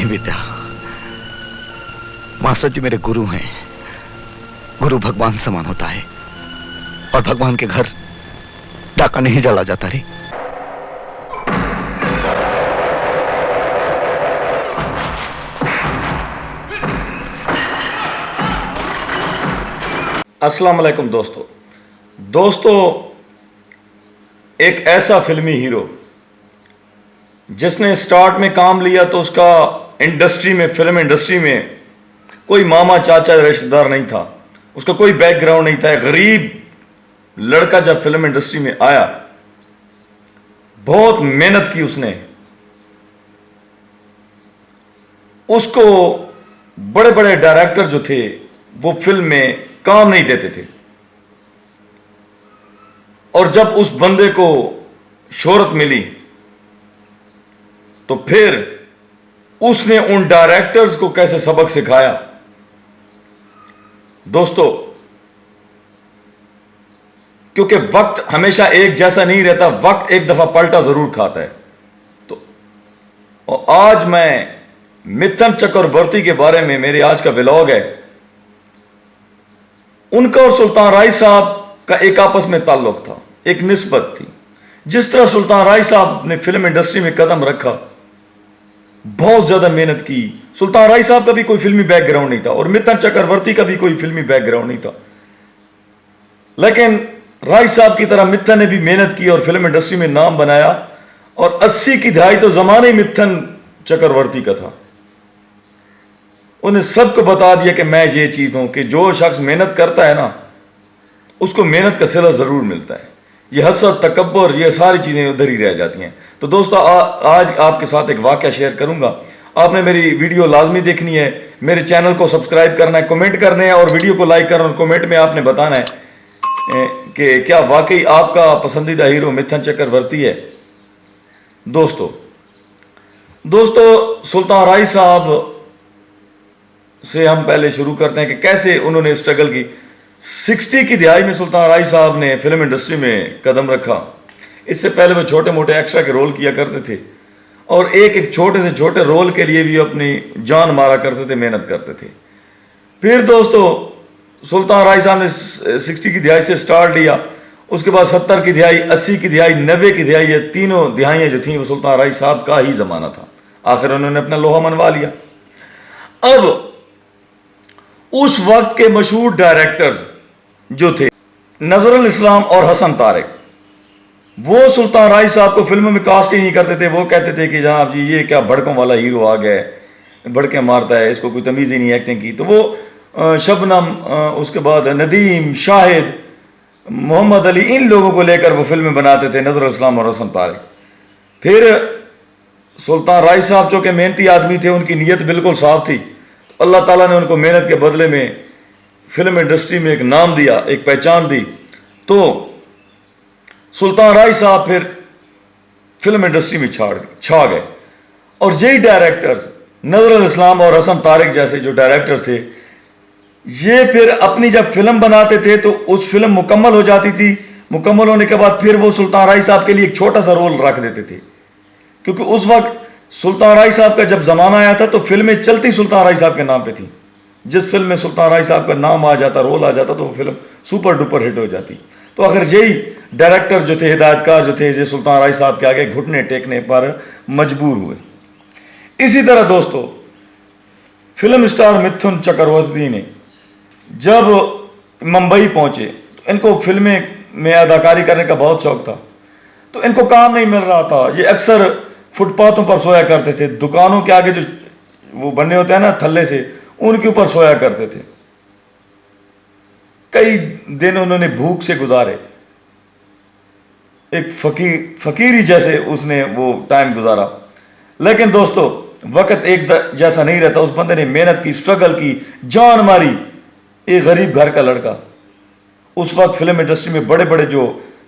नहीं विद्या, मास्टर जी मेरे गुरु हैं। गुरु भगवान समान होता है और भगवान के घर डाका नहीं डाला जाता रे। अस्सलाम वालेकुम दोस्तों, एक ऐसा फिल्मी हीरो जिसने स्टार्ट में काम लिया तो उसका फिल्म इंडस्ट्री में कोई मामा चाचा रिश्तेदार नहीं था, उसका कोई बैकग्राउंड नहीं था। एक गरीब लड़का जब फिल्म इंडस्ट्री में आया, बहुत मेहनत की उसने। उसको बड़े बड़े डायरेक्टर जो थे वो फिल्म में काम नहीं देते थे, और जब उस बंदे को शोहरत मिली तो फिर उसने उन डायरेक्टर्स को कैसे सबक सिखाया। दोस्तों, क्योंकि वक्त हमेशा एक जैसा नहीं रहता, वक्त एक दफा पलटा जरूर खाता है। तो और आज मैं मिथुन चक्रवर्ती के बारे में, मेरे आज का व्लॉग है, उनका और सुल्तान राय साहब का एक आपस में ताल्लुक था, एक निस्बत थी। जिस तरह सुल्तान राय साहब ने फिल्म इंडस्ट्री में कदम रखा, बहुत ज्यादा मेहनत की। सुल्तान राय साहब का भी कोई फिल्मी बैकग्राउंड नहीं था और मिथुन चक्रवर्ती का भी कोई फिल्मी बैकग्राउंड नहीं था, लेकिन राय साहब की तरह मिथुन ने भी मेहनत की और फिल्म इंडस्ट्री में नाम बनाया। और 80 की दहाई तो जमाने ही मिथुन चक्रवर्ती का था। उन्हें सबको बता दिया कि मैं ये चीज हूं कि जो शख्स मेहनत करता है ना, उसको मेहनत का सिला जरूर मिलता है। ये हसद, तकब्बुर, ये सारी चीजें उधर ही रह जाती हैं। तो दोस्तों, आज आपके साथ एक वाकया शेयर करूंगा। आपने मेरी वीडियो लाजमी देखनी है, मेरे चैनल को सब्सक्राइब करना है, कमेंट करने हैं और वीडियो को लाइक करना, और कमेंट में आपने बताना है कि क्या वाकई आपका पसंदीदा हीरो मिथुन चक्रवर्ती है। दोस्तों, सुल्तान राय साहब से हम पहले शुरू करते हैं कि कैसे उन्होंने स्ट्रगल की। 60 की दिहाई में सुल्तान राय साहब ने फिल्म इंडस्ट्री में कदम रखा। इससे पहले वो छोटे मोटे एक्स्ट्रा के रोल किया करते थे और एक छोटे से छोटे रोल के लिए भी अपनी जान मारा करते थे, मेहनत करते थे। फिर दोस्तों, सुल्तान राय साहब ने 60 की दिहाई से स्टार्ट लिया। उसके बाद 70 की दिहाई, 80 की दिहाई, 90 की दिहाई, ये तीनों दिहाइयां जो थी वो सुल्तान राय साहब का ही जमाना था। आखिर उन्होंने अपना लोहा मनवा लिया। अब उस वक्त के मशहूर डायरेक्टर्स जो थे, नजरुल इस्लाम और हसन तारिक, वो सुल्तान राय साहब को फिल्म में कास्ट ही नहीं करते थे। वो कहते थे कि जनाब जी ये क्या भड़कों वाला हीरो आ गया है, भड़के मारता है, इसको कोई तमीज ही नहीं एक्टिंग की। तो वो शबनम, उसके बाद नदीम, शाहिद, मोहम्मद अली, इन लोगों को लेकर वो फिल्में बनाते थे, नजरुल इस्लाम और हसन तारिक। फिर सुल्तान राय साहब जो कि मेहनती आदमी थे, उनकी नीयत बिल्कुल साफ थी। अल्लाह ताला ने उनको मेहनत के बदले में फिल्म इंडस्ट्री में एक नाम दिया, एक पहचान दी। तो सुल्तान राय साहब फिर फिल्म इंडस्ट्री में छा गए। और यही डायरेक्टर्स, नजरुल इस्लाम और हसन तारिक जैसे जो डायरेक्टर्स थे, ये फिर अपनी जब फिल्म बनाते थे तो उस फिल्म मुकम्मल हो जाती थी। मुकम्मल होने के बाद फिर वो सुल्तान राय साहब के लिए एक छोटा सा रोल रख देते थे, क्योंकि उस वक्त सुल्तान राय साहब का जब जमाना आया था तो फिल्में चलती सुल्तान राय साहब के नाम पे थी। जिस फिल्म में सुल्तान राय साहब का नाम आ जाता, रोल आ जाता, तो वो फिल्म सुपर डुपर हिट हो जाती। तो आखिर यही डायरेक्टर जो थे, हिदायतकार जो थे, जो सुल्तान राय साहब के आगे घुटने टेकने पर मजबूर हुए। इसी तरह दोस्तों, फिल्म स्टार मिथुन चक्रवर्ती ने जब मुंबई पहुंचे तो इनको फिल्में में अदाकारी करने का बहुत शौक था। तो इनको काम नहीं मिल रहा था। ये अक्सर फुटपाथों पर सोया करते थे, दुकानों के आगे जो वो बने होते हैं ना थल्ले से, उनके ऊपर सोया करते थे। कई दिन उन्होंने भूख से गुजारे, एक फकीरी जैसे उसने वो टाइम गुजारा। लेकिन दोस्तों, वक्त एक जैसा नहीं रहता। उस बंदे ने मेहनत की, स्ट्रगल की, जान मारी। एक गरीब घर का लड़का, उस वक्त फिल्म इंडस्ट्री में बड़े बड़े जो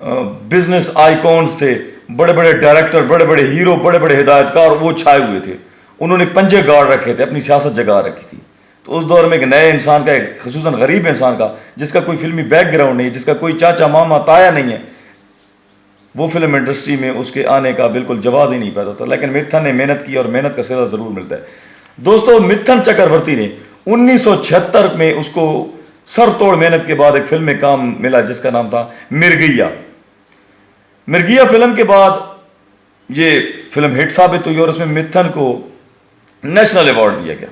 बिजनेस आइकॉन्स थे, बड़े बड़े डायरेक्टर, बड़े बड़े हीरो, बड़े बड़े हिदायतकार, वो छाए हुए थे। उन्होंने पंजे गाड़ रखे थे, अपनी सियासत जगा रखी थी। तो उस दौर में एक नए इंसान का, एक खुसूसन गरीब इंसान का, जिसका कोई फिल्मी बैकग्राउंड नहीं है, जिसका कोई चाचा मामा ताया नहीं है, वो फिल्म इंडस्ट्री में उसके आने का बिल्कुल जवाब ही नहीं पैदा था। लेकिन मिथुन ने मेहनत की और मेहनत का सिला जरूर मिलता है। दोस्तों मिथुन चक्रवर्ती ने 1976 में उसको सर तोड़ मेहनत के बाद एक फिल्म में काम मिला जिसका नाम था मिर्गिया। मिर्गिया फिल्म के बाद ये फिल्म हिट साबित हुई और उसमें मिथुन को नेशनल अवार्ड दिया गया।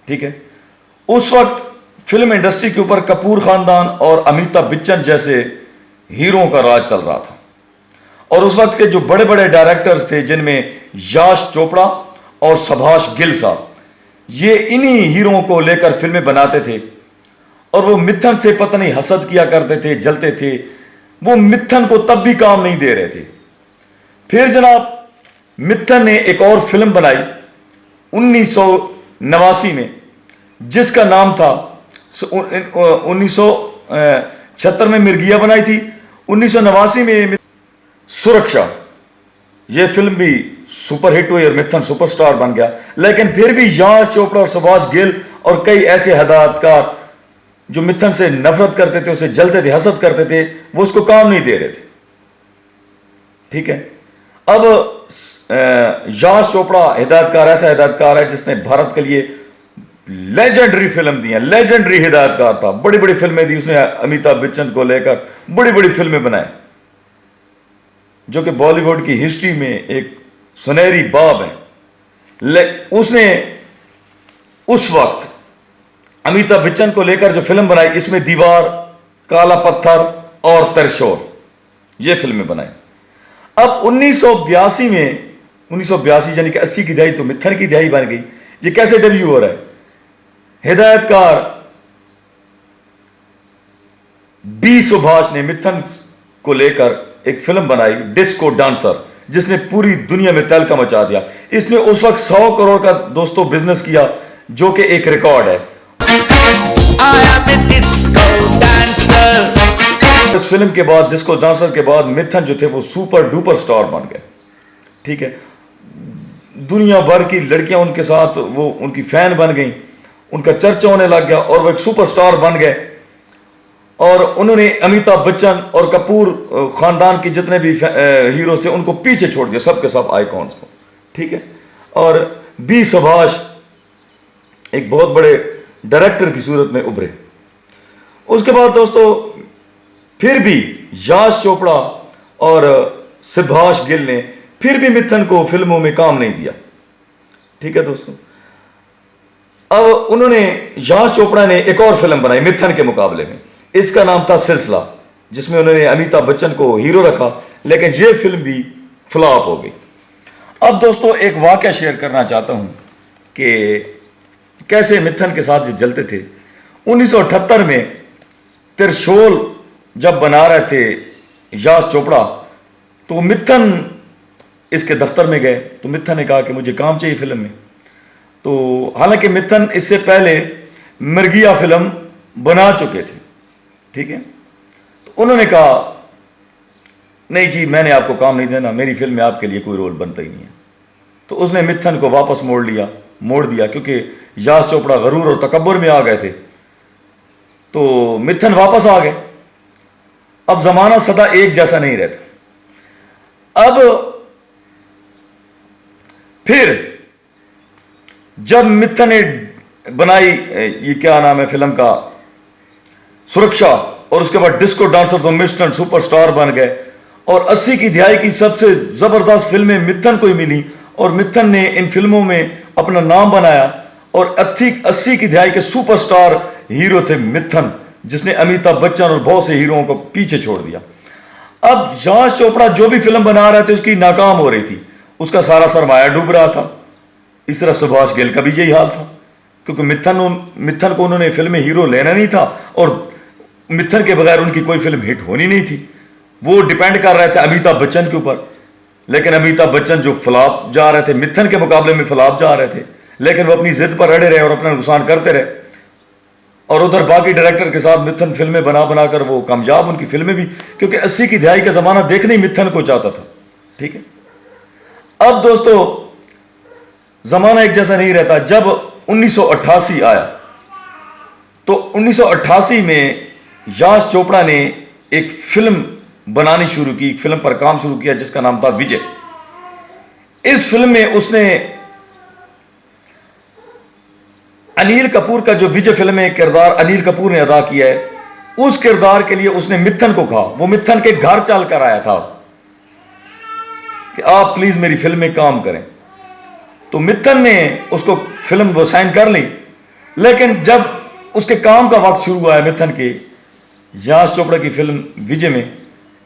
ठीक है, उस वक्त फिल्म इंडस्ट्री के ऊपर कपूर खानदान और अमिताभ बच्चन जैसे हीरों का राज चल रहा था और उस वक्त के जो बड़े बड़े डायरेक्टर्स थे जिनमें याश चोपड़ा और सुभाष गिल साहब, ये इन्हीं हीरों को लेकर फिल्में बनाते थे और वो मिथुन से पता नहीं हसद किया करते थे, जलते थे। वो मिथुन को तब भी काम नहीं दे रहे थे। फिर जनाब मिथुन ने एक और फिल्म बनाई 1989 में जिसका नाम था 1976 में मिर्गिया बनाई थी, 1989 में सुरक्षा। यह फिल्म भी सुपरहिट हुई और मिथुन सुपरस्टार बन गया। लेकिन फिर भी याश चोपड़ा और सुभाष गिल और कई ऐसे हिदायतकार जो मिथुन से नफरत करते थे, उसे जलते थे, हसद करते थे, वो उसको काम नहीं दे रहे थे। ठीक है, अब याश चोपड़ा हिदायतकार ऐसा हिदायतकार है जिसने भारत के लिए लेजेंडरी फिल्म दी है, लेजेंडरी हिदायतकार था। बड़ी बड़ी फिल्में दी उसने, अमिताभ बच्चन को लेकर बड़ी बड़ी फिल्में बनाए जो कि बॉलीवुड की हिस्ट्री में एक सुनहरी बाब है। उसने उस वक्त अमिताभ बच्चन को लेकर जो फिल्म बनाई, इसमें दीवार, काला पत्थर और त्रिशूल, ये फिल्में बनाई। अब 1982 में, 1982 यानी कि 80 की दहाई तो मिथुन की दहाई बन गई। ये कैसे डेब्यू हो रहा है? हिदायतकार बी सुभाष ने मिथुन को लेकर एक फिल्म बनाई डिस्को डांसर, जिसने पूरी दुनिया में तहलका मचा दिया। इसने उस वक्त 100 करोड़ का दोस्तों बिजनेस किया जो कि एक रिकॉर्ड है। इस फिल्म के बाद, डिस्को डांसर के बाद, मिथुन जो थे वो सुपर डुपर स्टार बन गए। ठीक है, दुनिया भर की लड़कियां उनके साथ वो उनकी फैन बन गई, उनका चर्चा होने लग गया और वो एक सुपरस्टार बन गए। और उन्होंने अमिताभ बच्चन और कपूर खानदान के जितने भी हीरो थे उनको पीछे छोड़ दिया, सबके सब आइकॉन्स को। ठीक है, और बी सुभाष एक बहुत बड़े डायरेक्टर की सूरत में उभरे। उसके बाद दोस्तों फिर भी याश चोपड़ा और सुभाष गिल ने फिर भी मिथुन को फिल्मों में काम नहीं दिया। ठीक है दोस्तों, अब उन्होंने, याश चोपड़ा ने एक और फिल्म बनाई मिथुन के मुकाबले में, इसका नाम था सिलसिला, जिसमें उन्होंने अमिताभ बच्चन को हीरो रखा, लेकिन यह फिल्म भी फ्लॉप हो गई। अब दोस्तों एक वाकया शेयर करना चाहता हूं कि कैसे मिथुन के साथ जो जलते थे। 1978 में त्रिशूल जब बना रहे थे याश चोपड़ा, तो मिथुन इसके दफ्तर में गए तो मिथुन ने कहा कि मुझे काम चाहिए फिल्म में। तो हालांकि मिथुन इससे पहले मिर्गिया फिल्म बना चुके थे। ठीक है, तो उन्होंने कहा नहीं जी, मैंने आपको काम नहीं देना, मेरी फिल्म में आपके लिए कोई रोल बनता ही नहीं है। तो उसने मिथुन को वापस मोड़ दिया क्योंकि याश चोपड़ा गरूर और तकब्बुर में आ गए थे। तो मिथुन वापस आ गए। अब जमाना सदा एक जैसा नहीं रहता। अब फिर जब मिथुन ने बनाई ये क्या नाम है फिल्म का, सुरक्षा, और उसके बाद डिस्को डांसर तो मिस्टर सुपरस्टार बन गए और 80 की दहाई की सबसे जबरदस्त फिल्में मिथुन को ही मिली और मिथुन ने इन फिल्मों में अपना नाम बनाया और 80 की दहाई के सुपरस्टार हीरो थे मिथुन, जिसने अमिताभ बच्चन और बहुत से हीरोओं को पीछे छोड़ दिया। अब याश चोपड़ा जो भी फिल्म बना रहे थे उसकी नाकाम हो रही थी, उसका सारा सरमाया डूब रहा था। इस तरह सुभाष गिल का भी यही हाल था क्योंकि मिथुन को उन्होंने फिल्म में हीरो लेना नहीं था और मिथुन के बगैर उनकी कोई फिल्म हिट होनी नहीं थी। वो डिपेंड कर रहे थे अमिताभ बच्चन के ऊपर, लेकिन अमिताभ बच्चन जो फ्लॉप जा रहे थे, मिथुन के मुकाबले में फ्लॉप जा रहे थे, लेकिन वो अपनी जिद पर अड़े रहे और अपना नुकसान करते रहे। और उधर बाकी डायरेक्टर के साथ मिथुन फिल्में बना बनाकर वो कामयाब, उनकी फिल्में भी, क्योंकि 80 की दहाई का जमाना देखने ही मिथुन को चाहता था। ठीक है, अब दोस्तों जमाना एक जैसा नहीं रहता। जब 1988 आया तो 1988 में याश चोपड़ा ने एक फिल्म बनानी शुरू की, एक फिल्म पर काम शुरू किया जिसका नाम था विजय। इस फिल्म में उसने अनिल कपूर का जो विजय फिल्म में किरदार अनिल कपूर ने अदा किया है, उस किरदार के लिए उसने मिथन को कहा, वो मिथन के घर चल कर आया था कि आप प्लीज मेरी फिल्म में काम करें। तो मिथन ने उसको फिल्म वो साइन कर ली, लेकिन जब उसके काम का वक्त शुरू हुआ है मिथन के यश चोपड़ा की फिल्म विजय में,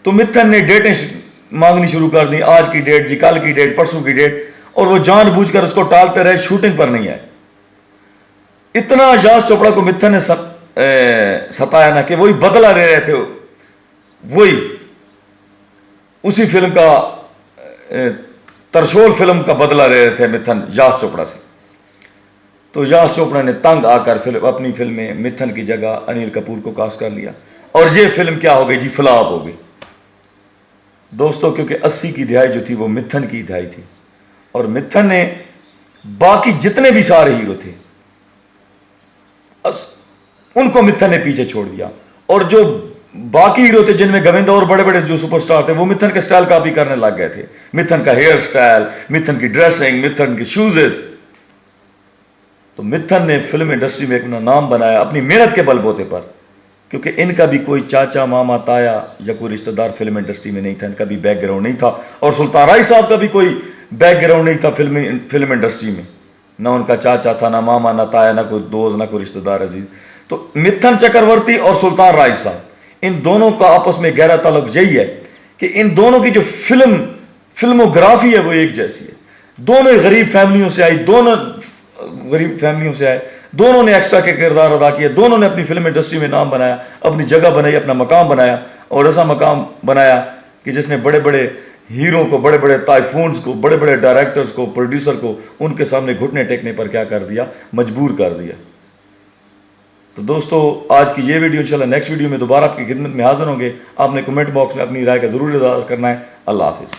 तो मिथन ने डेटें मांगनी शुरू कर दी, आज की डेट जी, कल की डेट, परसों की डेट, और वो जानबूझकर उसको टालते रहे, शूटिंग पर नहीं आए। इतना यश चोपड़ा को मिथन ने सताया ना कि वही बदला ले रहे थे, वही उसी फिल्म का तरशोल फिल्म का बदला ले रहे थे मिथन यश चोपड़ा से। तो यश चोपड़ा ने तंग आकर अपनी फिल्म में मिथन की जगह अनिल कपूर को कास्ट कर लिया, और ये फिल्म क्या हो गई जी, फ्लॉप हो गई दोस्तों, क्योंकि 80 की दिहाई जो थी वो मिथन की दिहाई थी, और मिथन ने बाकी जितने भी सारे हीरो थे उनको मिथन ने पीछे छोड़ दिया, और जो बाकी हीरो थे जिनमें गोविंदा और बड़े बड़े जो सुपरस्टार थे वो मिथन के स्टाइल कॉपी करने लग गए थे। मिथन का हेयर स्टाइल, मिथन की ड्रेसिंग, मिथन की शूजेस। तो मिथन ने फिल्म इंडस्ट्री में अपना नाम बनाया अपनी मेहनत के बलबूते पर, क्योंकि इनका भी कोई चाचा मामा ताया या कोई रिश्तेदार फिल्म इंडस्ट्री में नहीं था, इनका भी बैकग्राउंड नहीं था, और सुल्तान राय साहब का भी कोई बैकग्राउंड नहीं था फिल्म इंडस्ट्री में, ना उनका चाचा था, ना मामा, ना ताया, ना कोई दोस्त, ना कोई रिश्तेदार अजीज। तो मिथन चक्रवर्ती और सुल्तान राय साहब, इन दोनों का आपस में गहरा ताल्लुक यही है कि इन दोनों की जो फिल्मोग्राफी है वो एक जैसी है। दोनों गरीब फैमिलियों से आए, दोनों ने एक्स्ट्रा के किरदार अदा किए, दोनों ने अपनी फिल्म इंडस्ट्री में नाम बनाया, अपनी जगह बनाई, अपना मकाम बनाया, और ऐसा मकाम बनाया कि जिसने बड़े बड़े हीरो को, बड़े बड़े टाइफून्स को, बड़े बड़े डायरेक्टर्स को, प्रोड्यूसर को उनके सामने घुटने टेकने पर क्या कर दिया, मजबूर कर दिया। तो दोस्तों आज की ये वीडियो, इंशाल्लाह नेक्स्ट वीडियो में दोबारा आपकी खिदमत में हाजिर होंगे। आपने कमेंट बॉक्स में अपनी राय का जरूर इज़हार करना है। अल्लाह हाफिज़।